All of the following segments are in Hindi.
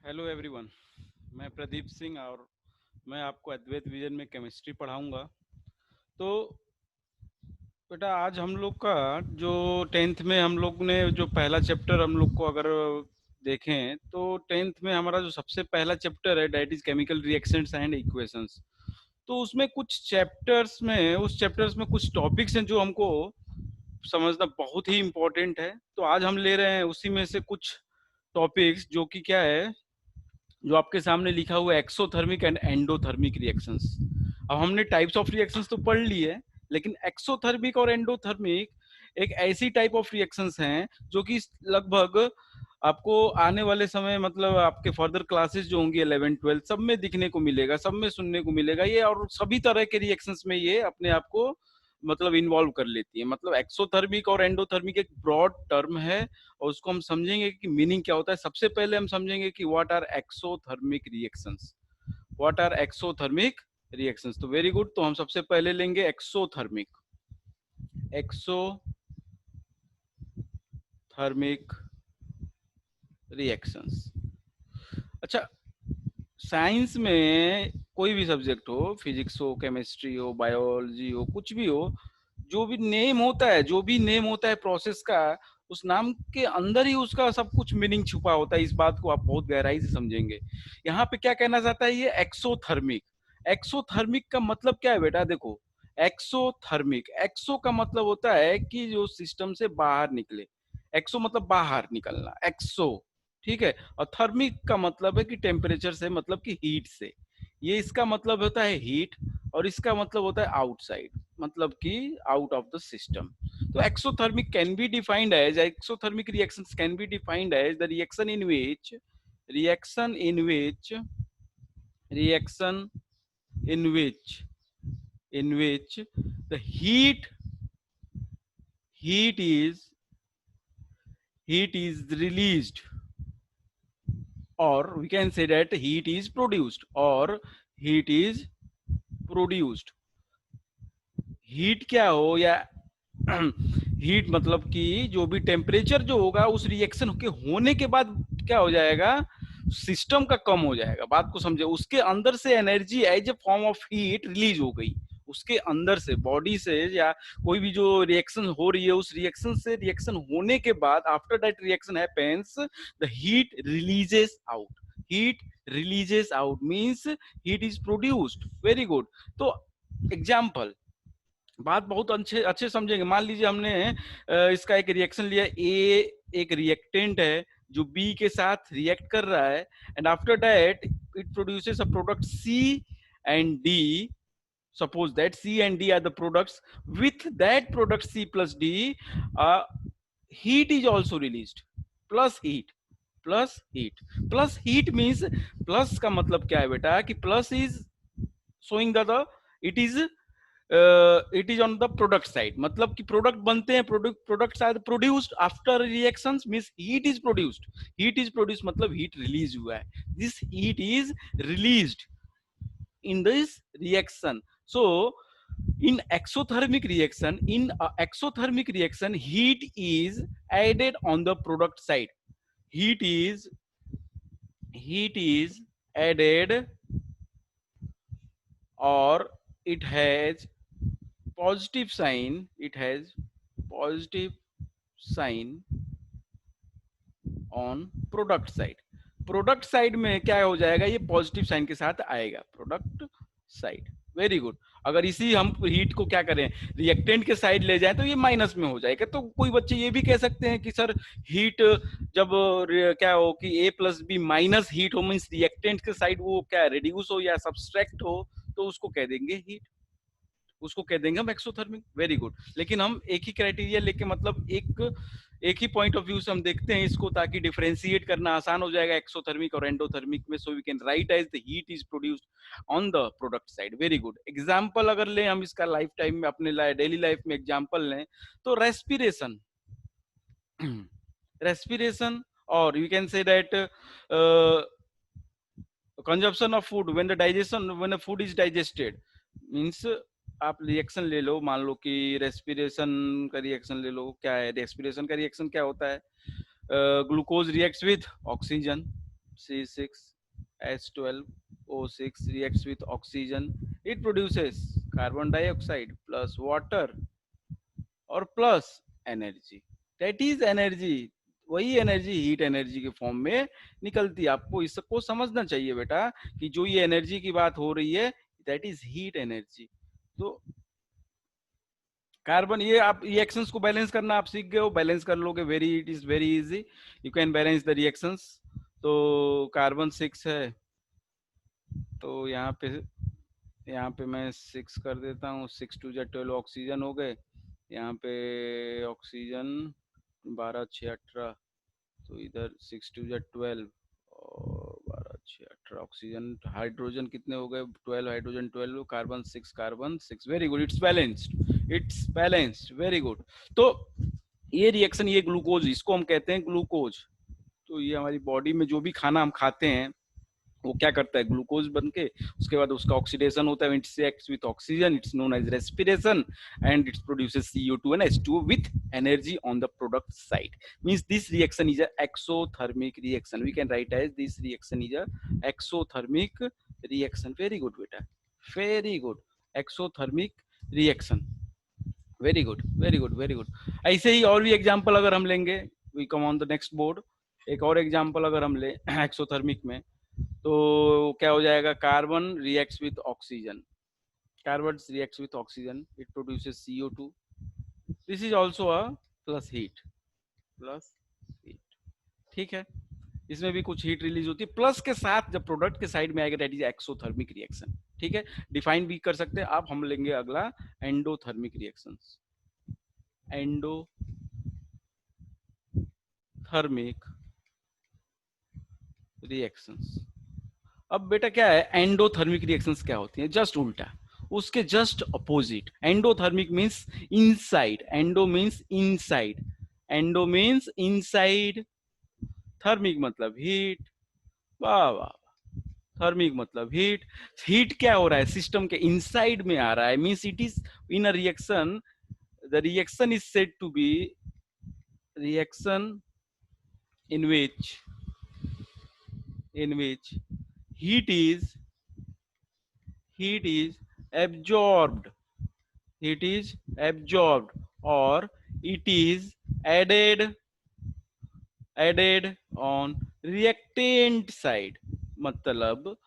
Hello everyone. मैं प्रदीप सिंह और मैं आपको अद्वैत विजन में केमिस्ट्री पढ़ाऊंगा। तो बेटा आज हम लोग का जो टेंथ में हम लोग ने जो पहला चैप्टर हम लोग को अगर देखें तो टेंथ में हमारा जो सबसे पहला चैप्टर है that is chemical reactions and equations. तो उसमें कुछ चैप्टर्स में उस चैप्टर्स में कुछ टॉपिक्स हैं जो हमको समझना बहुत ही इम्पोर्टेंट है। तो आज हम ले रहे हैं उसी में से कुछ टॉपिक्स जो कि क्या है, जो आपके सामने लिखा हुआ है एक्सोथर्मिक एंड एंडोथर्मिक रिएक्शंस। अब हमने टाइप्स ऑफ रिएक्शंस तो पढ़ ली है, लेकिन एक्सोथर्मिक और एंडोथर्मिक एक ऐसी टाइप ऑफ रिएक्शंस हैं जो कि लगभग आपको आने वाले समय मतलब आपके फर्दर क्लासेस जो होंगी 11 12 सब में दिखने को मिलेगा, सब में सुनने को मिलेगा ये, और सभी तरह के रिएक्शंस में ये अपने आप को मतलब इन्वॉल्व कर लेती है। मतलब एक्सोथर्मिक और एंडोथर्मिक एक ब्रॉड टर्म है और उसको हम समझेंगे कि मीनिंग क्या होता है। सबसे पहले हम समझेंगे कि what are exothermic reactions. What are exothermic reactions. तो वेरी गुड, तो हम सबसे पहले लेंगे एक्सोथर्मिक। Exothermic reactions. अच्छा, साइंस में कोई भी सब्जेक्ट हो, फिजिक्स हो, केमिस्ट्री हो, बायोलॉजी हो, कुछ भी हो, जो भी नेम होता है, जो भी नेम होता है प्रोसेस का, उस नाम के अंदर ही उसका सब कुछ मीनिंग छुपा होता है। इस बात को आप बहुत गहराई से समझेंगे। यहाँ पे क्या कहना चाहता है ये एक्सोथर्मिक। एक्सोथर्मिक का मतलब क्या है बेटा? देखो, एक्सोथर्मिक, एक्सो का मतलब होता है कि जो सिस्टम से बाहर निकले। एक्सो मतलब बाहर निकलना, एक्सो। ठीक है। और थर्मिक का मतलब है कि टेम्परेचर से, मतलब कि हीट से। ये इसका मतलब होता है हीट, और इसका मतलब होता है आउटसाइड, मतलब कि आउट ऑफ द सिस्टम। तो exothermic can be defined as, exothermic reactions can be defined as the reaction in which reaction in which in which the heat is heat is released, or we can say that heat is produced, or heat is produced। Heat क्या हो या हीट मतलब कि जो भी टेम्परेचर जो होगा उस रिएक्शन के होने के बाद क्या हो जाएगा, सिस्टम का कम हो जाएगा। बात को समझे, उसके अंदर से energy as a form of heat release हो गई, उसके अंदर से, बॉडी से, या कोई भी जो रिएक्शन हो रही है उस रिएक्शन से, रिएक्शन होने के बाद after that reaction happens the heat releases out. Heat releases out means heat is produced. Very good. तो एग्जाम्पल, बात बहुत अच्छे अच्छे समझेंगे। मान लीजिए हमने इसका एक रिएक्शन लिया, ए एक रिएक्टेंट है जो बी के साथ रिएक्ट कर रहा है, and after that it produces a product C and D. suppose that C and D are the products. With that product C plus D, heat is also released, plus heat, plus heat, plus heat means, plus का मतलब क्या है बेटा कि plus is showing that the it is on the product side, मतलब कि प्रोडक्ट बनते हैं, products are produced after reactions means heat is produced. Heat is produced मतलब हीट रिलीज हुआ है, this heat is released in this reaction. So in exothermic reaction, heat is added on the product side. Heat is added, or it has positive sign, it has positive sign on product side। Product side में क्या हो जाएगा, ये पॉजिटिव साइन के साथ आएगा, प्रोडक्ट साइड। Very good. अगर इसी हम हीट को क्या करें, रिएक्टेंट के साइड ले जाएं तो ये माइनस में हो जाएगा। तो कोई बच्चे ये भी कह सकते हैं कि सर हीट जब क्या हो कि ए प्लस बी माइनस हीट हो, मीन्स रिएक्टेंट के साइड वो क्या रिड्यूस हो या सब्सट्रैक्ट हो, तो उसको कह देंगे हीट, उसको कह देंगे हम एक्सोथर्मिक। Very good. लेकिन हम एक ही क्राइटेरिया लेके, मतलब एक ही पॉइंट ऑफ व्यू से हम देखते हैं इसको, ताकि डिफरेंशिएट करना आसान हो जाएगा एक्सोथर्मिक और एंडोथर्मिक में। So we can write as the heat is produced on the product side. Very good. Example अगर लें हम इसका लाइफ टाइम में, अपने डेली लाइफ में एग्जांपल लें तो रेस्पिरेशन, रेस्पिरेशन, और you can say that consumption of food when the digestion, when food is digested means, आप रिएक्शन ले लो, मान लो कि रेस्पिरेशन का रिएक्शन ले लो। क्या है रेस्पिरेशन का रिएक्शन, क्या होता है? Glucose reacts with oxygen, C6H12O6 reacts with oxygen. It produces carbon dioxide plus water और plus energy, that is energy. वही एनर्जी हीट एनर्जी के फॉर्म में निकलती है। आपको इसको समझना चाहिए बेटा कि जो ये एनर्जी की बात हो रही है दैट इज हीट एनर्जी। तो कार्बन, ये आप रिएक्शंस को बैलेंस करना आप सीख गए हो, बैलेंस कर लोगे, very it is very easy, you can balance the reactions. तो कार्बन 6 है, तो यहाँ पे मैं 6 कर देता हूँ, 6 2 12 ऑक्सीजन हो गए। यहाँ पे ऑक्सीजन 12 6 18, तो इधर 6 2 12 और 12 6 18 ऑक्सीजन। हाइड्रोजन कितने हो गए? 12 hydrogen 12, carbon 6 very good, it's balanced, it's balanced, very good. तो ये रिएक्शन, ये ग्लूकोज, इसको हम कहते हैं ग्लूकोज। तो ये हमारी बॉडी में जो भी खाना हम खाते हैं वो क्या करता है, ग्लूकोज बन के उसके बाद उसका ऑक्सीडेशन होता है, it's reacts with oxygen, it's known as respiration and it's produces CO2 and H2 with energy on the product side. Means this reaction is a exothermic reaction. We can write as this reaction is a exothermic reaction. Very good beta, very good, exothermic reaction, very good very good very good. ऐसे ही और भी एग्जांपल अगर हम लेंगे, we come on the next board. एक और एग्जांपल अगर हम ले एक्सोथर्मिक में, तो क्या हो जाएगा, carbon reacts with oxygen, carbon reacts with oxygen, it produces CO2, this is also a plus heat, plus heat, ठीक है। इसमें भी कुछ हीट रिलीज होती है, प्लस के साथ जब प्रोडक्ट के साइड में आएगा दैट इज एक्सोथर्मिक रिएक्शन, ठीक है। डिफाइन भी कर सकते हैं आप। हम लेंगे अगला एंडोथर्मिक रिएक्शंस, एंडोथर्मिक रिएक्शंस। अब बेटा क्या है एंडोथर्मिक रिएक्शंस, क्या होती हैं? जस्ट उल्टा, उसके just opposite. Endothermic means inside, endo means inside, endo means inside, thermic मतलब हीट, वाह वाह, थर्मिक मतलब हीट। हीट क्या हो रहा है, सिस्टम के इनसाइड में आ रहा है, means it is in a reaction, the reaction is said to be reaction in which heat is absorbed, heat is absorbed or it is added on reactant side। मतलब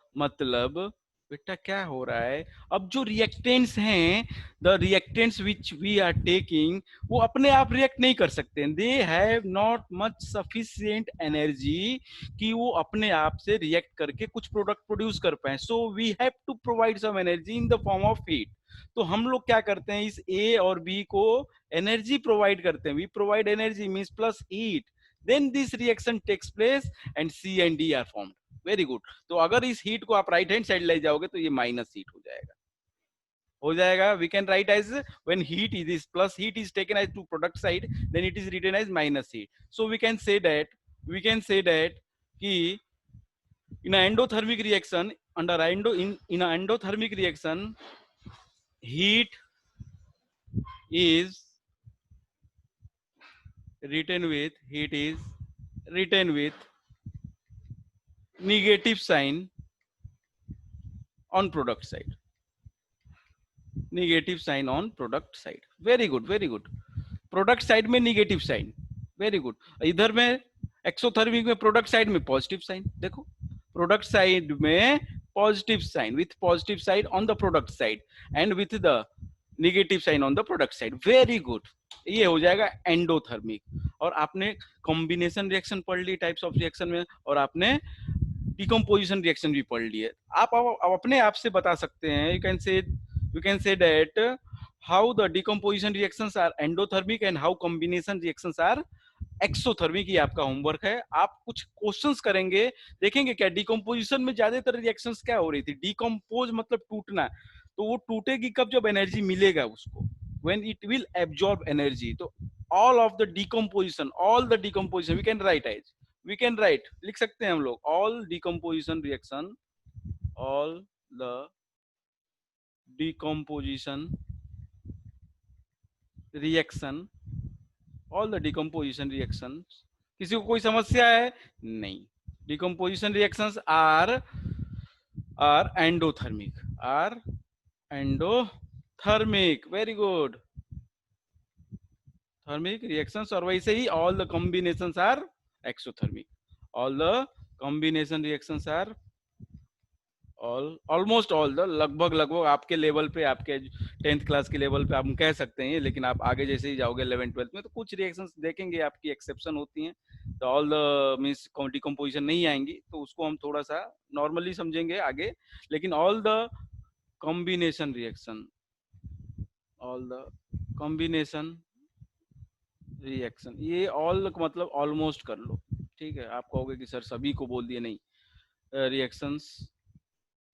बेटा क्या हो रहा है, अब जो रिएक्टेंट्स हैं, the reactants which we are taking, वो अपने आप रिएक्ट नहीं कर सकते, they have not much sufficient energy कि वो अपने आप से रिएक्ट करके कुछ प्रोडक्ट प्रोड्यूस कर पाए। So we have to provide some energy in the form of heat. तो हम लोग क्या करते हैं, इस ए और बी को एनर्जी प्रोवाइड करते हैं, we provide energy means plus heat, then this reaction takes place and C and D are formed। Very good. तो अगर इस हीट को आप राइट हैंड साइड ले जाओगे तो ये माइनस हीट हो जाएगा। We can write as when heat is plus heat is taken as to product side, then it is written as minus heat. So we can say that कि in an endothermic reaction, in an endothermic reaction, heat is written with negative sign on product side, negative sign on product side. Very good very good, product side में नेगेटिव साइन, वेरी गुड। इधर में एक्सोथर्मिक में प्रोडक्ट साइड में पॉजिटिव साइन, देखो प्रोडक्ट साइड में positive sign, with positive side on the product side and with the negative sign on the product side, very good. ये हो जाएगा एंडोथर्मिक। और आपने कॉम्बिनेशन रिएक्शन पढ़ ली टाइप्स ऑफ रिएक्शन में, और आपने डिकम्पोजिशन रिएक्शन भी पढ़ ली है। आप अपने आप से बता सकते हैं, you can say that how the decomposition reactions are endothermic and how combination reactions are exothermic. ये आपका होमवर्क है। आप कुछ क्वेश्चंस करेंगे, देखेंगे क्या डिकम्पोजिशन में ज्यादातर रिएक्शंस क्या हो रही थी, डिकम्पोज मतलब टूटना, तो वो टूटेगी कब, जब एनर्जी मिलेगा उसको, when it will absorb energy. तो all of the decomposition we can write लिख सकते हैं हम लोग, all decomposition reaction, all the decomposition reaction, all the decomposition reactions। किसी को कोई समस्या है? नहीं। decomposition reactions are endothermic, are endothermic. Very good. Thermic reactions, और वैसे ही all the combinations are exothermic. All the combination reactions are almost all the, लगभग लगभग आपके लेवल पे, आपके 10th क्लास के लेवल पे आप कह सकते हैं, लेकिन आप आगे जैसे ही जाओगे 11th 12th में तो कुछ रिएक्शंस देखेंगे आपकी एक्सेप्शन होती हैं, तो ऑल द मींस डिकम्पोजिशन नहीं आएंगी, तो उसको हम थोड़ा सा नॉर्मली समझेंगे आगे, लेकिन all the combination reaction, all the combination reaction, ये ऑल मतलब ऑलमोस्ट कर लो, ठीक है। आप कहोगे कि सर सभी को बोल दिए, नहीं, रिएक्शंस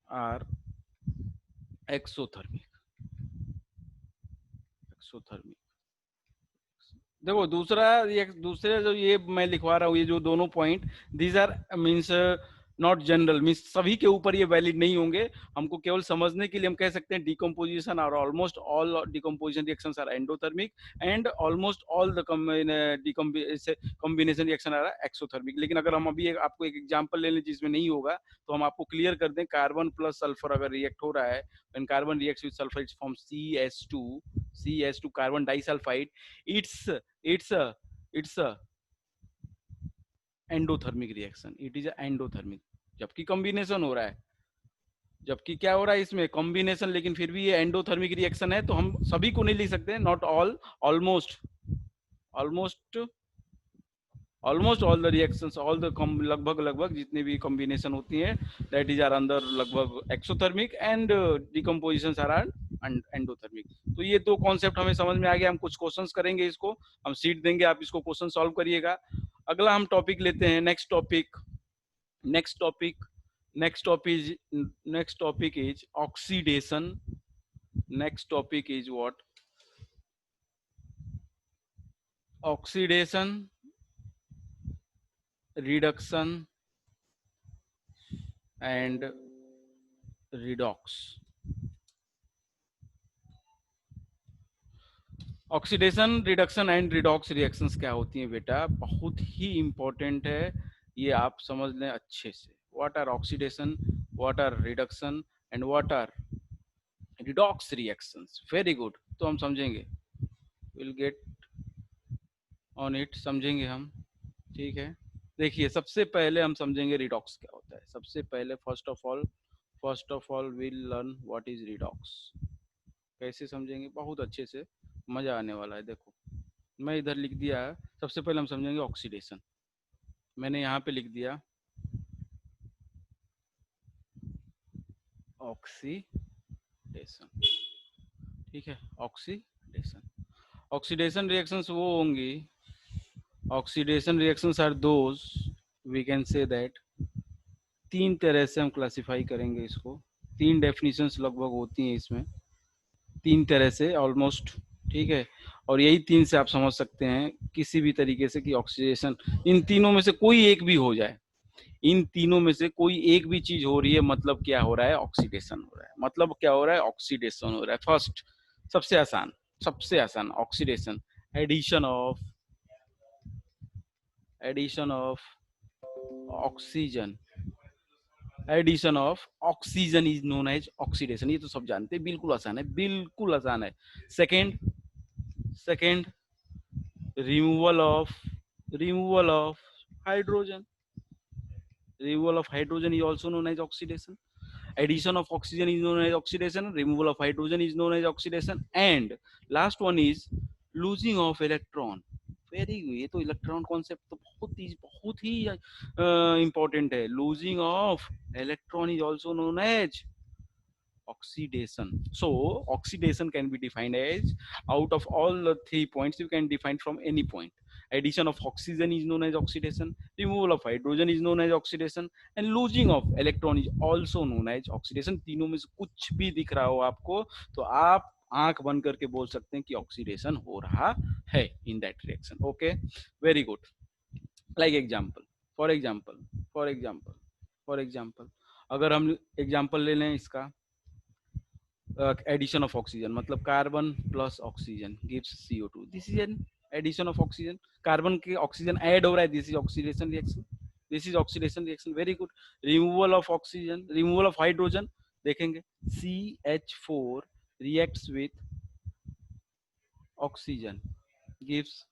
आर एक्सोथर्मिक, एक्सोथर्मिक। देखो दूसरे जो ये मैं लिखवा रहा हूँ, ये जो दोनों point, these are means not general, means सभी के ऊपर ये वैलिड नहीं होंगे। हमको केवल समझने के लिए हम कह सकते हैं डिकम्पोजिशन और almost all decomposition reactions are endothermic and almost all the combination reaction are exothermic. लेकिन अगर हम अभी आपको एक एग्जांपल ले लें जिसमें नहीं होगा, तो हम आपको क्लियर कर दें, कार्बन प्लस सल्फर अगर रिएक्ट हो रहा है, when carbon reacts with sulphur it's form CH2 carbon disulphide, it's it's a endothermic reaction, it is endothermic, जबकि कॉम्बिनेशन हो रहा है, जबकि क्या हो रहा है इसमें कॉम्बिनेशन, लेकिन फिर भी ये एंडोथर्मिक रिएक्शन है, तो हम सभी को नहीं लिख सकते, not all, almost, almost almost all the reactions, all the लगभग लगभग जितने भी कॉम्बिनेशन होती हैं, दैट इज आर अंदर लगभग exothermic and decomposition are endothermic. तो ये दो कॉन्सेप्ट हमें समझ में आ गया। हम कुछ क्वेश्चंस करेंगे, इसको हम सीट देंगे, आप इसको क्वेश्चन सॉल्व करिएगा। अगला हम टॉपिक लेते हैं, next topic, next topic, next topic is oxidation, next topic is what, oxidation, reduction and redox। Oxidation, reduction and redox reactions क्या होती हैं बेटा, बहुत ही इंपॉर्टेंट है, ये आप समझ लें अच्छे से। What are oxidation, what are reduction and what are redox reactions. Very good, तो हम समझेंगे, विल गेट ऑन इट, समझेंगे हम, ठीक है। देखिए सबसे पहले हम समझेंगे रिडॉक्स क्या होता है। सबसे पहले first of all will learn what is redox. कैसे समझेंगे, बहुत अच्छे से, मजा आने वाला है। देखो मैं इधर लिख दिया है, सबसे पहले हम समझेंगे ऑक्सीडेशन, मैंने यहाँ पे लिख दिया ऑक्सीडेशन, ठीक है, ऑक्सीडेशन। ऑक्सीडेशन रिएक्शंस वो होंगी, oxidation reactions are those, we can say that, तीन तरह से हम क्लासिफाई करेंगे इसको, तीन डेफिनेशंस लगभग होती हैं इसमें, तीन तरह से ऑलमोस्ट, ठीक है। और यही तीन से आप समझ सकते हैं किसी भी तरीके से कि ऑक्सीडेशन, इन तीनों में से कोई एक भी हो जाए, इन तीनों में से कोई एक भी चीज हो रही है, मतलब क्या हो रहा है, ऑक्सीडेशन हो रहा है, मतलब क्या हो रहा है, ऑक्सीडेशन हो रहा है। फर्स्ट, सबसे आसान oxidation, addition of oxygen, addition of oxygen is known as oxidation. ये तो सब जानते हैं, बिल्कुल आसान है, बिल्कुल आसान है। Second removal of hydrogen, removal of hydrogen is also known as oxidation, addition of oxygen is known as oxidation, removal of hydrogen is known as oxidation, and last one is losing of electron। Very, ये तो इलेक्ट्रॉन कॉन्सेप्ट तो बहुत ही इंपॉर्टेंट है। Losing of electron is also known as oxidation। So oxidation can be defined as, out of all the 3 points you can define from any point, addition of oxygen is known as oxidation, removal of hydrogen is known as oxidation, and losing of electron is also known as oxidation। तीनों में से कुछ भी दिख रहा हो आपको, तो आप आंख बंद करके बोल सकते हैं कि ऑक्सीडेशन हो रहा है in that reaction. Okay, very good. Like example, for example अगर हम एग्जांपल ले लें इसका, एडिशन ऑफ ऑक्सीजन, मतलब carbon plus oxygen gives CO2, this is an addition of oxygen. Carbon के ऑक्सीजन ऐड हो रहा है, this is oxidation reaction, this is oxidation reaction, very good. Removal of oxygen, removal of hydrogen, देखेंगे CH4 reacts with oxygen gives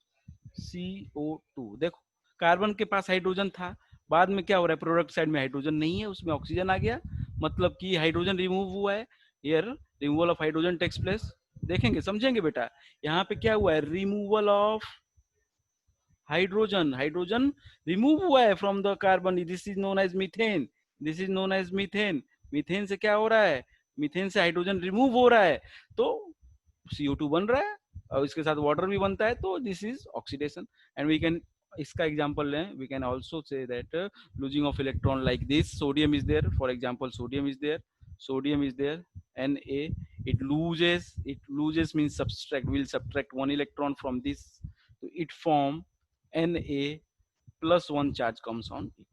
CO2। देखो कार्बन के पास हाइड्रोजन था, बाद में क्या हो रहा है, प्रोडक्ट साइड में हाइड्रोजन नहीं है, उसमें ऑक्सीजन आ गया, मतलब कि हाइड्रोजन रिमूव हुआ है। Here removal of hydrogen takes place, देखेंगे समझेंगे बेटा। यहाँ पे क्या हुआ है, removal of hydrogen, hydrogen remove हुआ है from the carbon, this is known as methane, this is known as methane. Methane से क्या हो रहा है, मीथेन से हाइड्रोजन रिमूव हो रहा है, तो CO2 बन रहा है और इसके साथ वाटर भी बनता है, तो this is oxidation. And we can, इसका एग्जांपल लें, we can also say that losing of electron like this, sodium is there, for example sodium is there, sodium is there, Na, it loses means subtract, will subtract one electron from this, so it form Na plus one charge comes on it.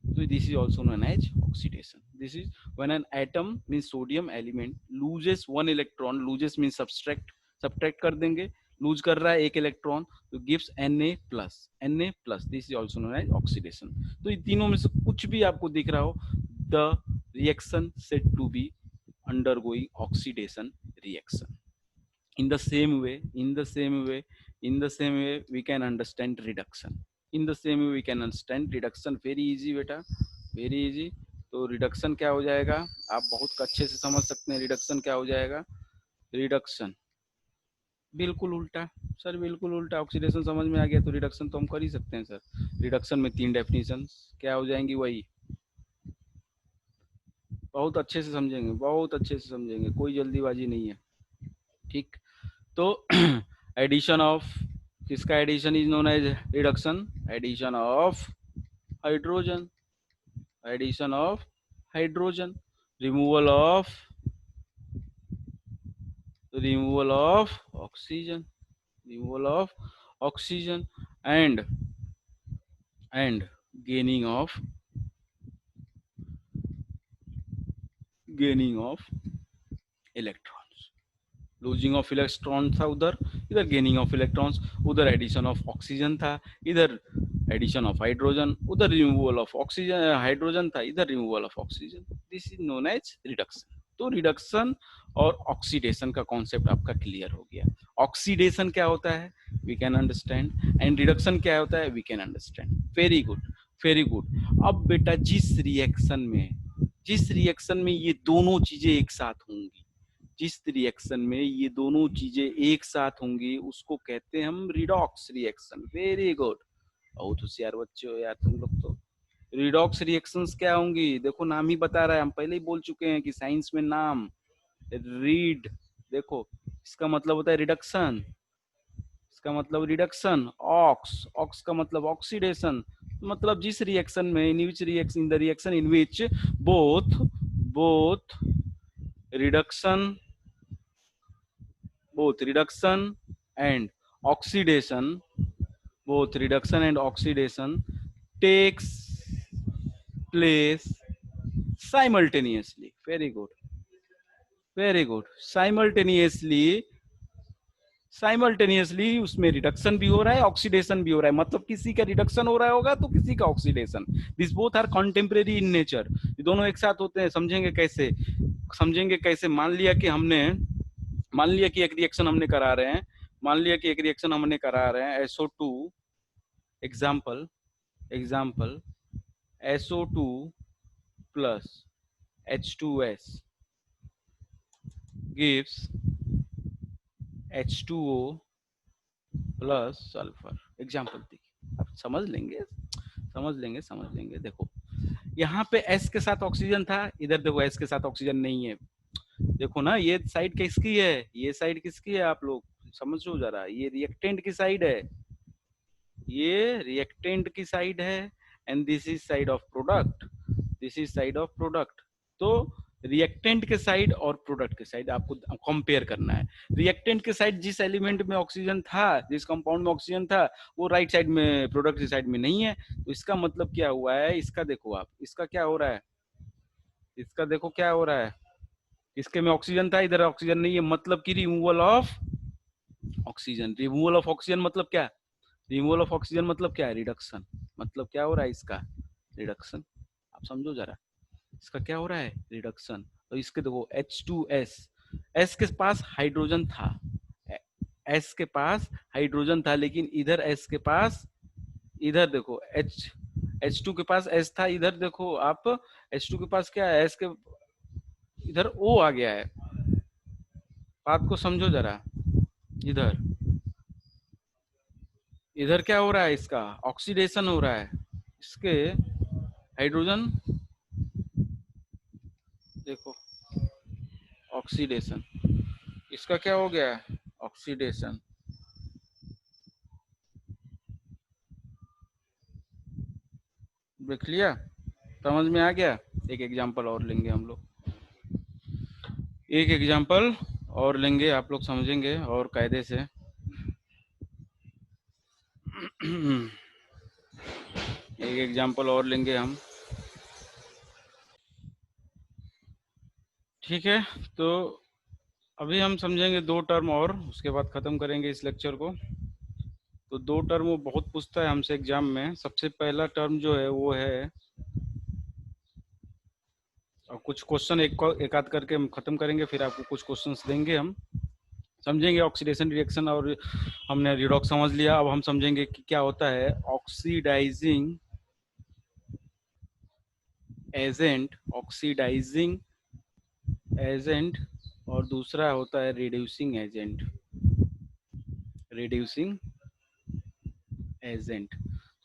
So this is also known as oxidation. This is when an atom means sodium element loses one electron, loses means subtract, subtract कर देंगे, lose कर रहा है एक इलेक्ट्रॉन, तो gives Na plus, Na plus, this is also known as oxidation. तो इन तीनों में से कुछ भी आपको दिख रहा हो, the reaction said to be undergoing oxidation reaction. In the same way, we can understand reduction. In the same way we can understand reduction, very easy बेटा, very easy। तो रिडक्शन क्या हो जाएगा, आप बहुत अच्छे से समझ सकते हैं रिडक्शन क्या हो जाएगा। रिडक्शन बिल्कुल उल्टा सर, बिल्कुल उल्टा। ऑक्सीडेशन समझ में आ गया तो रिडक्शन तो हम कर ही सकते हैं सर। रिडक्शन में 3 डेफिनेशन क्या हो जाएंगी, वही बहुत अच्छे से समझेंगे, बहुत अच्छे से समझेंगे, कोई जल्दीबाजी नहीं है, ठीक। तो एडिशन ऑफ, किसका addition is known as reduction, addition of hydrogen, addition of hydrogen, removal of, oxygen, removal of oxygen, and gaining of, electrons. Losing of electron था उधर, इधर गेनिंग ऑफ इलेक्ट्रॉन्स, उधर एडिशन ऑफ ऑक्सीजन था, इधर एडिशन ऑफ हाइड्रोजन, उधर रिमूवल ऑफ ऑक्सीजन, हाइड्रोजन था, इधर removal of oxygen, this is known as reduction. तो रिडक्शन और ऑक्सीडेशन का कॉन्सेप्ट आपका क्लियर हो गया। ऑक्सीडेशन क्या होता है we can understand, and reduction क्या होता है we can understand, very good, very good. अब बेटा जिस रिएक्शन में ये दोनों चीजें एक साथ होंगी, जिस रिएक्शन में ये दोनों चीजें एक साथ होंगी उसको कहते हैं हम रिडॉक्स रिएक्शन, वेरी गुड, बहुत होशियार बच्चे हो यार तुम लोग तो। रिडॉक्स रिएक्शंस क्या होंगी, देखो नाम ही बता रहा है, हम पहले ही बोल चुके हैं कि साइंस में नाम रीड, देखो इसका मतलब होता है रिडक्शन, इसका मतलब रिडक्शन, ऑक्स का मतलब ऑक्सीडेशन, मतलब जिस रिएक्शन में, in which reaction, in the reaction in which both reduction and oxidation, both reduction and oxidation takes place simultaneously, very good, very good, simultaneously उसमें रिडक्शन भी हो रहा है, ऑक्सीडेशन भी हो रहा है, मतलब किसी का रिडक्शन हो रहा होगा तो किसी का oxidation, this both are contemporary in nature, ये दोनों एक साथ होते हैं। समझेंगे कैसे, मान लिया कि एक रिएक्शन हमने करा रहे हैं, SO2 example SO2 plus H2S gives H2O plus sulphur, example देखिए, आप समझ लेंगे। देखो यहाँ पे S के साथ ऑक्सीजन था, इधर देखो S के साथ ऑक्सीजन नहीं है, देखो ना ये साइड किसकी है, ये साइड किसकी है, आप लोग समझो जरा, ये रिएक्टेंट की साइड है, and this is side of product, तो रिएक्टेंट के साइड और प्रोडक्ट के साइड आपको कंपेयर करना है। रिएक्टेंट के साइड जिस एलिमेंट में ऑक्सीजन था, जिस कंपाउंड में ऑक्सीजन था, वो राइट साइड में, प्रोडक्ट की साइड में नहीं है, तो इसका मतलब क्या हुआ है, इसका देखो आप, इसका क्या हो रहा है, इसके में ऑक्सीजन था, इधर ऑक्सीजन नहीं है, मतलब कि रिमूवल ऑफ ऑक्सीजन, मतलब क्या, रिडक्शन, मतलब क्या हो रहा है इसका, रिडक्शन। आप समझो जरा, इसका क्या हो रहा है, रिडक्शन। तो इसके देखो H2S, S के पास हाइड्रोजन था, S के पास हाइड्रोजन था, लेकिन इधर S के पास, इधर देखो H2 के पास S था, इधर देखो आप H2 के पास क्या है, S के इधर O आ गया है। बात को समझो जरा, इधर इधर क्या हो रहा है, इसका ऑक्सीडेशन हो रहा है, इसके हाइड्रोजन देखो, ऑक्सीडेशन, इसका क्या हो गया, ऑक्सीडेशन। देख लिया, समझ में आ गया। एक एग्जांपल और लेंगे हम लोग, एक एग्जांपल और लेंगे, आप लोग समझेंगे और कायदे से। एक एग्जांपल और लेंगे हम, ठीक है। तो अभी हम समझेंगे दो टर्म और, उसके बाद खत्म करेंगे इस लेक्चर को। तो दो टर्म वो बहुत पूछता है हमसे एग्जाम में। सबसे पहला टर्म जो है वो है, और कुछ क्वेश्चन एक आध करके हम खत्म करेंगे, फिर आपको कुछ क्वेश्चंस देंगे, हम समझेंगे ऑक्सीडेशन रिएक्शन, और हमने रिडॉक्स समझ लिया। अब हम समझेंगे कि क्या होता है ऑक्सीडाइजिंग एजेंट, ऑक्सीडाइजिंग एजेंट, और दूसरा होता है रिड्यूसिंग एजेंट, रिड्यूसिंग एजेंट।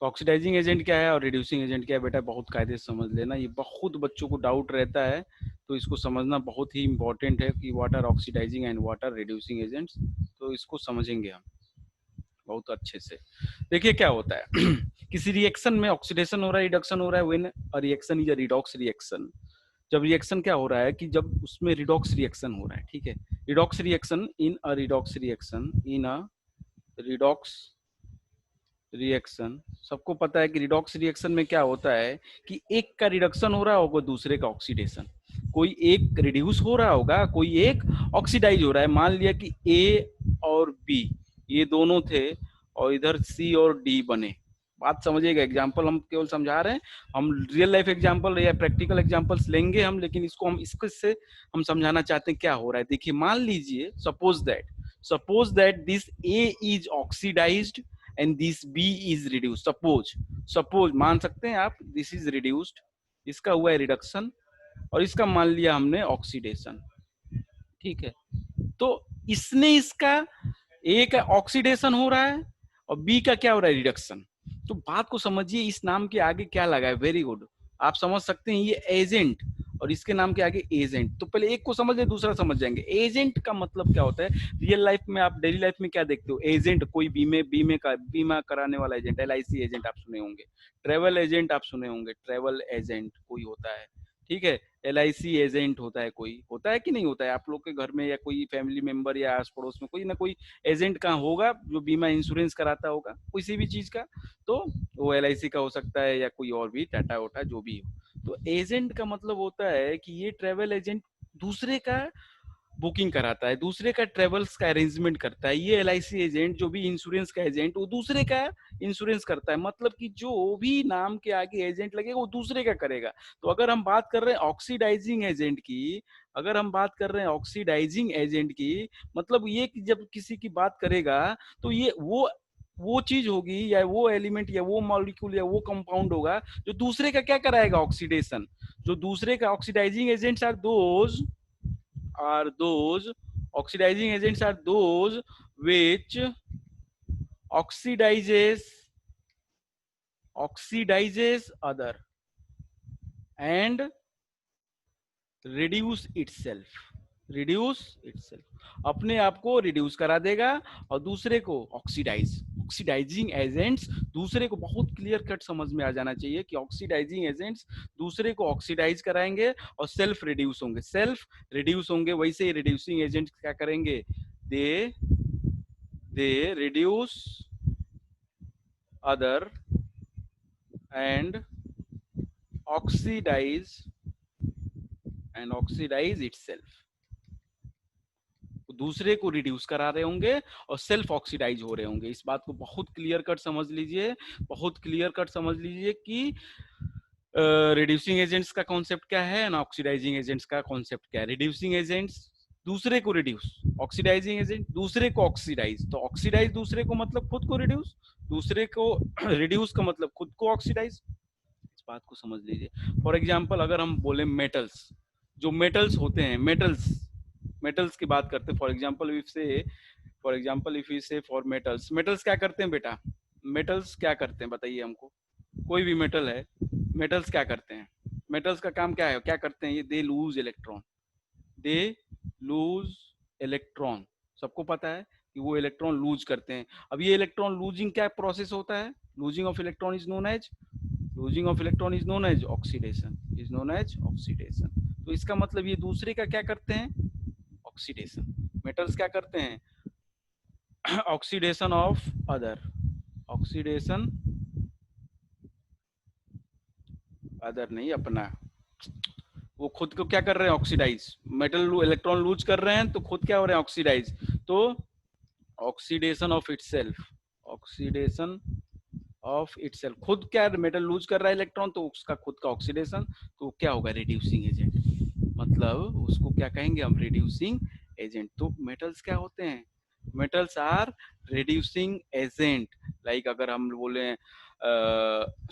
तो ऑक्सीडाइजिंग एजेंट क्या है और रिड्यूसिंग एजेंट क्या है, बेटा बहुत कायदे से समझ लेना, ये बहुत बच्चों को डाउट रहता है, तो इसको समझना बहुत ही इंपॉर्टेंट है कि what are oxidizing and what are reducing agents. तो इसको समझेंगे हम बहुत अच्छे से। देखिए क्या होता है किसी रिएक्शन में ऑक्सीडेशन हो रहा है, रिडक्शन हो रहा है, when a reaction is a redox reaction. जब रिएक्शन क्या हो रहा है कि जब उसमें रिडॉक्स रिएक्शन हो रहा है, ठीक है, redox reaction in a redox reaction, in a redox reaction, सबको पता है कि रिडॉक्स रिएक्शन में क्या होता है कि एक का रिडक्शन हो रहा होगा, दूसरे का ऑक्सीडेशन, कोई एक रिड्यूस हो रहा होगा, कोई एक ऑक्सीडाइज हो रहा है। मान लिया कि ए और बी ये दोनों थे, और इधर सी और डी बने। बात समझिएगा, एग्जांपल हम केवल समझा रहे हैं, हम रियल लाइफ एग्जांपल या प्रैक्टिकल एग्जांपल्स लेंगे हम, लेकिन इसको हम इससे हम समझाना चाहते हैं क्या हो रहा है। देखिए मान लीजिए, suppose that this A is oxidized and this B is reduced. Suppose मान सकते हैं आप, दिस इज रिड्यूस्ड, इसका हुआ है रिडक्शन, और इसका मान लिया हमने ऑक्सीडेशन, ठीक है। तो इसने इसका, ए का ऑक्सीडेशन हो रहा है और बी का क्या हो रहा है, रिडक्शन। तो बात को समझिए, इस नाम के आगे क्या लगा है, वेरी गुड, आप समझ सकते हैं, ये एजेंट, और इसके नाम के आगे एजेंट। तो पहले एक को समझ ले, दूसरा समझ जाएंगे। एजेंट का मतलब क्या होता है, रियल लाइफ में आप डेली लाइफ में क्या देखते हो, एजेंट कोई बीमा कराने वाला एजेंट, LIC एजेंट आप सुने होंगे, ट्रेवल एजेंट आप सुने होंगे, ट्रेवल एजेंट कोई होता है, ठीक है। LIC एजेंट होता है, कोई होता है कि नहीं होता है, आप लोग के घर में या कोई फैमिली मेंबर या आस पड़ोस में कोई ना कोई एजेंट का होगा, जो बीमा इंश्योरेंस कराता होगा किसी भी चीज का। तो वो LIC का हो सकता है या कोई और भी, टाटा वोटा जो भी हो। तो एजेंट का मतलब होता है कि ये ट्रेवल एजेंट दूसरे का बुकिंग कराता है, दूसरे का ट्रेवल्स का अरेंजमेंट करता है। ये LIC एजेंट जो भी इंश्योरेंस का एजेंट, वो दूसरे का इंश्योरेंस करता है, मतलब कि जो भी नाम के आगे एजेंट लगेगा वो दूसरे का करेगा। तो अगर हम बात कर रहे हैं ऑक्सीडाइजिंग एजेंट की, अगर हम बात कर रहे हैं ऑक्सीडाइजिंग एजेंट की, मतलब ये कि जब किसी की बात करेगा तो ये वो चीज होगी या वो एलिमेंट या वो मॉलिक्यूल या वो कंपाउंड होगा जो दूसरे का क्या कराएगा, ऑक्सीडेशन। जो दूसरे का oxidizing agents are those oxidizing agents are those which oxidizes other and reduce itself, अपने आप को रिड्यूस करा देगा और दूसरे को ऑक्सीडाइजिंग एजेंट्स दूसरे को, बहुत क्लियर कट समझ में आ जाना चाहिए कि ऑक्सीडाइजिंग एजेंट्स दूसरे को ऑक्सीडाइज कराएंगे और सेल्फ रिड्यूस होंगे। वैसे ही रिड्यूसिंग एजेंट्स क्या करेंगे, they reduce other and oxidize itself. दूसरे को रिड्यूस करा रहे होंगे और सेल्फ ऑक्सीडाइज हो रहे होंगे। इस बात को बहुत क्लियर कट समझ लीजिए, बहुत क्लियर कट समझ लीजिए कि रिड्यूसिंग एजेंट्स का कॉन्सेप्ट क्या है ना ऑक्सीडाइजिंग एजेंट्स का कॉन्सेप्ट क्या है। रिड्यूसिंग एजेंट्स दूसरे को रिड्यूस, ऑक्सीडाइजिंग एजेंट दूसरे को ऑक्सीडाइज। तो ऑक्सीडाइज दूसरे को मतलब खुद को रिड्यूस, दूसरे को रिड्यूस का मतलब खुद को ऑक्सीडाइज। इस बात को समझ लीजिए। फॉर एग्जाम्पल अगर हम बोले मेटल्स, जो मेटल्स होते हैं, मेटल्स मेटल्स की बात करते हैं। फॉर एग्जाम्पल इफ यू से फॉर मेटल्स, मेटल्स क्या करते हैं बेटा, मेटल्स क्या करते हैं बताइए हमको। कोई भी मेटल है, मेटल्स क्या करते हैं, मेटल्स का काम क्या है, क्या करते हैं ये, they lose electron, they lose electron. सबको पता है कि वो इलेक्ट्रॉन लूज करते हैं। अब ये इलेक्ट्रॉन लूजिंग क्या प्रोसेस होता है, losing of electron is known as, losing of electron is known as oxidation, is known as oxidation. तो इसका मतलब ये दूसरे का क्या करते हैं, ऑक्सीडेशन। मेटल्स क्या करते हैं, oxidation of other, oxidation other नहीं अपना। वो खुद को क्या कर रहे हैं, ऑक्सीडाइज। मेटल इलेक्ट्रॉन लूज कर रहे हैं तो खुद क्या हो रहे हैं, ऑक्सीडाइज। तो oxidation of itself, oxidation of itself, खुद क्या मेटल लूज कर रहा है इलेक्ट्रॉन तो उसका खुद का ऑक्सीडेशन, तो क्या होगा, रिड्यूसिंग एजेंट। मतलब उसको क्या कहेंगे हम, रिड्यूसिंग एजेंट। तो मेटल्स क्या होते हैं, metals are reducing agent. Like अगर हम बोले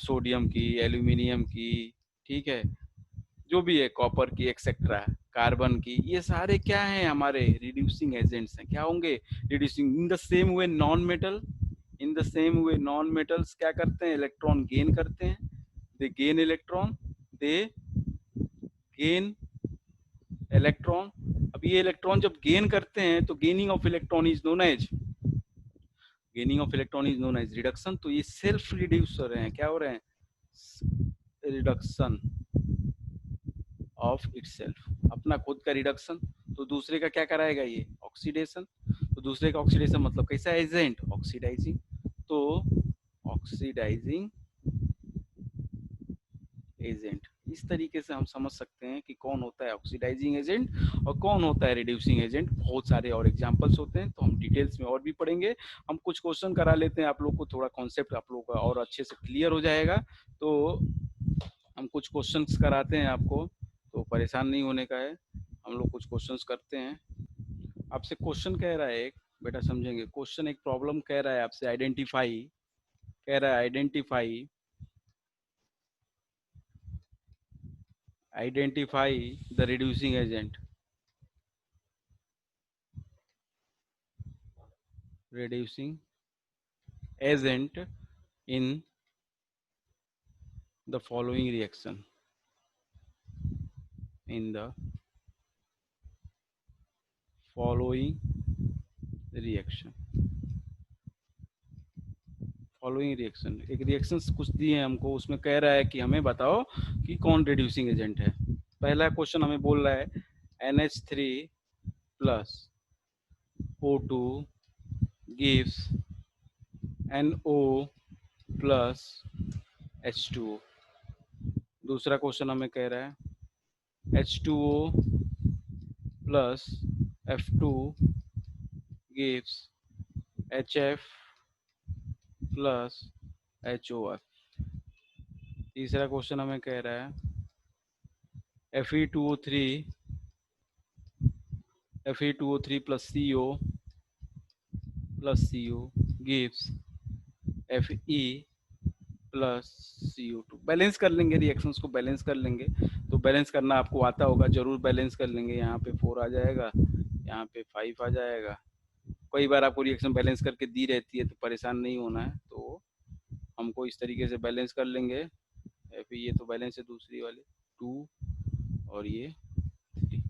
सोडियम की, एल्यूमिनियम की, ठीक है, जो भी है, कॉपर की एक्सेट्रा, कार्बन की, ये सारे क्या हैं, हमारे रिड्यूसिंग एजेंट्स हैं। क्या होंगे, reducing. In the same way non metal, in the same way non metals क्या करते हैं, इलेक्ट्रॉन गेन करते हैं, they gain electron, they gain electron. अब ये इलेक्ट्रॉन जब गेन करते हैं तो gaining of electron is known as, gaining of electron is known as reduction. तो ये सेल्फ रिड्यूस हो रहे हैं, क्या हो रहे हैं, रिडक्शन ऑफ इटसेल्फ, अपना खुद का रिडक्शन। तो दूसरे का क्या कराएगा ये, ऑक्सीडेशन। तो दूसरे का ऑक्सीडेशन मतलब कैसा एजेंट, ऑक्सीडाइजिंग। तो ऑक्सीडाइजिंग एजेंट। इस तरीके से हम समझ सकते हैं कि कौन होता है ऑक्सीडाइजिंग एजेंट और कौन होता है रिड्यूसिंग एजेंट। बहुत सारे और एग्जांपल्स होते हैं, तो हम डिटेल्स में और भी पढ़ेंगे। हम कुछ क्वेश्चन करा लेते हैं आप लोग को, थोड़ा कॉन्सेप्ट आप लोग का और अच्छे से क्लियर हो जाएगा। तो हम कुछ क्वेश्चंस कराते हैं आपको, तो परेशान नहीं होने का है। हम लोग कुछ क्वेश्चंस करते हैं। आपसे क्वेश्चन कह रहा है एक, बेटा समझेंगे, क्वेश्चन एक प्रॉब्लम कह रहा है आपसे, आइडेंटिफाई, कह रहा है identify, identify the reducing agent, reducing agent in the following reaction, in the following reaction, following reaction. एक रिएक्शन कुछ दिए हैं हमको, उसमें कह रहा है कि हमें बताओ कि कौन रिड्यूसिंग एजेंट है। पहला क्वेश्चन हमें बोल रहा है NH3 plus O2 gives NO plus H2O। दूसरा क्वेश्चन हमें कह रहा है H2O plus F2 gives HF plus HOF। तीसरा क्वेश्चन हमें कह रहा है Fe2O3 plus CO gives Fe plus CO2। Balance कर लेंगे, रिएक्शंस को बैलेंस कर लेंगे। तो बैलेंस करना आपको आता होगा, जरूर बैलेंस कर लेंगे। यहाँ पे 4 आ जाएगा, यहाँ पे 5 आ जाएगा। कई बार आपको रिएक्शन बैलेंस करके दी रहती है, तो परेशान नहीं होना है। तो हमको इस तरीके से बैलेंस कर लेंगे। फिर ये तो बैलेंस है, दूसरी वाली 2 और ये 3।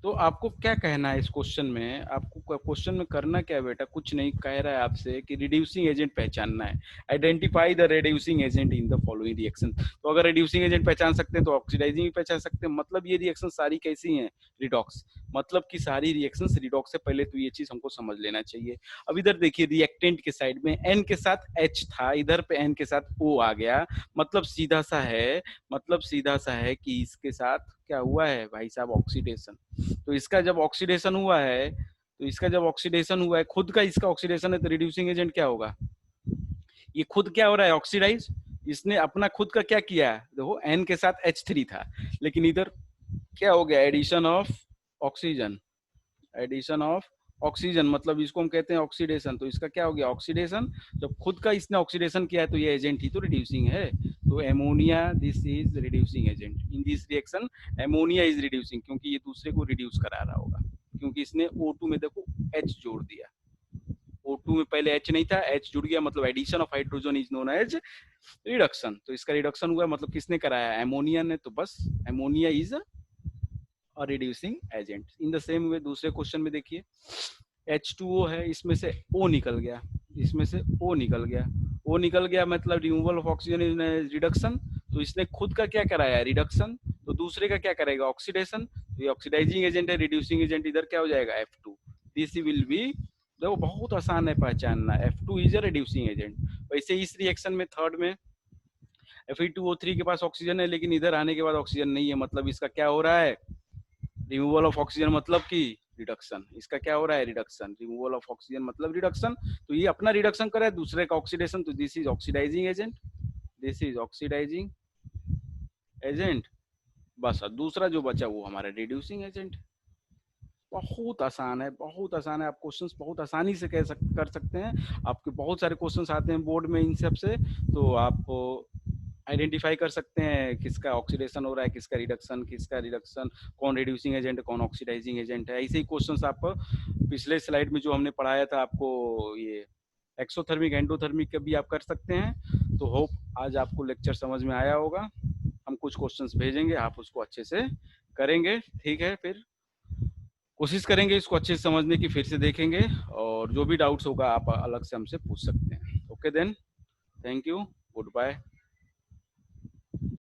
तो आपको क्या कहना है इस क्वेश्चन में, आपको क्वेश्चन में करना क्या है बेटा, कुछ नहीं, कह रहा है आपसे कि रिड्यूसिंग एजेंट पहचानना है। Identify the reducing agent in the following reaction. तो अगर रिड्यूसिंग एजेंट पहचान सकते हैं तो ऑक्सीडाइजिंग भी पहचान सकते हैं। मतलब ये रिएक्शन सारी कैसी हैं, रिडॉक्स। मतलब कि सारी रिएक्शंस रिडॉक्स से पहले तो ये चीज हमको समझ लेना चाहिए। अब इधर देखिए, रिएक्टेंट के साइड में N के साथ H था, इधर पे N के साथ O आ गया। मतलब सीधा सा है, मतलब सीधा सा है कि इसके साथ क्या हुआ है भाई साहब, ऑक्सीडेशन। तो इसका जब ऑक्सीडेशन हुआ है, तो इसका जब ऑक्सीडेशन हुआ है, खुद का इसका ऑक्सीडेशन है, तो रिड्यूसिंग एजेंट क्या होगा, ये खुद क्या हो रहा है, ऑक्सीडाइज। इसने अपना खुद का क्या किया, देखो एन के साथ H3 था, लेकिन इधर क्या हो गया, addition of oxygen, addition of oxygen, मतलब इसको हम कहते हैं ऑक्सीडेशन। तो इसका क्या हो गया, ऑक्सीडेशन। जब खुद का इसने ऑक्सीडेशन किया है तो ये एजेंट ही तो रिड्यूसिंग है। तो ammonia, this is reducing agent in this reaction. Ammonia is reducing, क्योंकि ये दूसरे को रिड्यूस करा रहा होगा, क्योंकि इसने O2 में देखो H जोड़ दिया। O2 में पहले H नहीं था, H जुड़ गया, मतलब addition of hydrogen is known as reduction. तो इसका रिडक्शन हुआ, मतलब किसने कराया, एमोनिया ने। तो बस एमोनिया इज और reducing agent. In the same वे दूसरे क्वेश्चन में देखिए, H2O है, इसमें से O निकल गया, इसमें से O निकल गया, O निकल गया, मतलब removal of oxygen in reduction. तो इसने खुद का क्या कराया, रिडक्शन, तो दूसरे का क्या करेगा, ऑक्सीडेशन। तो ये ऑक्सीडाइजिंग एजेंट है, रिड्यूसिंग एजेंट इधर क्या हो जाएगा, F2। दिस विल बी, देखो बहुत आसान है पहचानना, F2 is a reducing agent. वैसे इस रिएक्शन में थर्ड में Fe2O3 के पास ऑक्सीजन है, लेकिन इधर आने के बाद ऑक्सीजन नहीं है, मतलब इसका क्या हो रहा है, रिमूवल ऑफ ऑक्सीजन, मतलब कि रिडक्शन। इसका क्या हो रहा है, रिडक्शन। रिमूवल ऑफ ऑक्सीजन मतलब रिडक्शन। तो ये अपना रिडक्शन कर रहा है, दूसरे का ऑक्सीडेशन। तो this is oxidizing agent, this is oxidizing agent. बस अब दूसरा जो बचा वो हमारा रिड्यूसिंग एजेंट। बहुत आसान है, बहुत आसान है। आप क्वेश्चंस बहुत आसानी से कर सकते हैं। आपके बहुत सारे क्वेश्चंस आते हैं बोर्ड में इन सब से, तो आप आइडेंटिफाई कर सकते हैं किसका ऑक्सीडेशन हो रहा है, किसका रिडक्शन, कौन रिड्यूसिंग एजेंट, कौन ऑक्सीडाइजिंग एजेंट है। ऐसे ही क्वेश्चंस आप पिछले स्लाइड में जो हमने पढ़ाया था आपको, ये एक्सोथर्मिक एंडोथर्मिक का भी आप कर सकते हैं। तो होप आज आपको लेक्चर समझ में आया होगा। हम कुछ क्वेश्चंस भेजेंगे, आप उसको अच्छे से करेंगे, ठीक है। फिर कोशिश करेंगे इसको अच्छे से समझने की, फिर से देखेंगे, और जो भी डाउट्स होगा आप अलग से हमसे पूछ सकते हैं। Okay then, thank you, good bye.